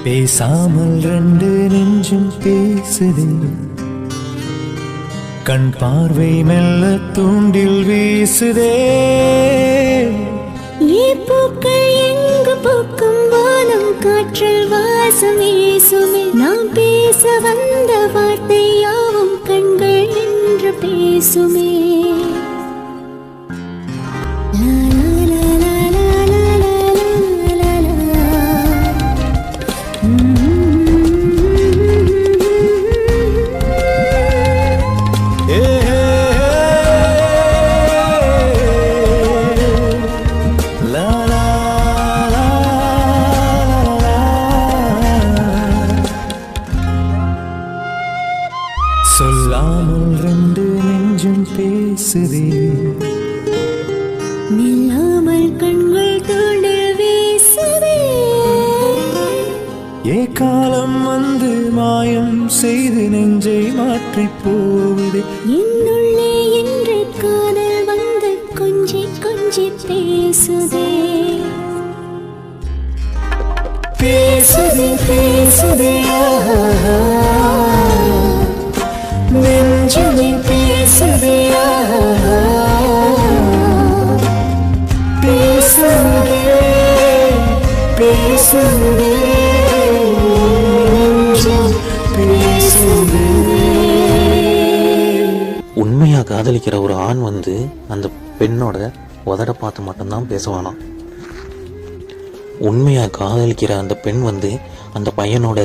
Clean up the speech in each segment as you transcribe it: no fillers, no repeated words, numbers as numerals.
பேசாமல் ரெண்டு நெஞ்சும் பேசுதே, கண் பார்வை மெல்ல தூண்டில் வீசுதே. பூக்கள் எங்கு பூக்கும் வானம் காற்றில் வாசம் வீசுமே. நாம் பேச வந்த வார்த்தை யாவும் கண்கள் என்று பேசுமே. சொல்லாமல் ரெண்டு நெஞ்சும் பேசுதே, நில்லாமல் கண்கள் தூண்டில் வீசுதே. காலம் வந்து மாயம் செய்து நெஞ்சை மாற்றி போகுதே. என்னுள்ளே இன்று காதல் வந்து கொஞ்சி கொஞ்சி பேசுதே. பேசுதே பேசுதே நெஞ்சுமே பேசுதே, பேசுதே பேசுதே பேசுதே. உண்மையாக காதலிக்கிற ஒரு ஆண் வந்து அந்த பெண்ணோட உதட பார்த்து மட்டும்தான் பேசுவானாம். உண்மையாக காதலிக்கிற அந்த பெண் வந்து அந்த பையனோட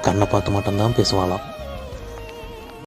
கண்ணை பார்த்து மட்டும்தான் பேசுவாளாம்.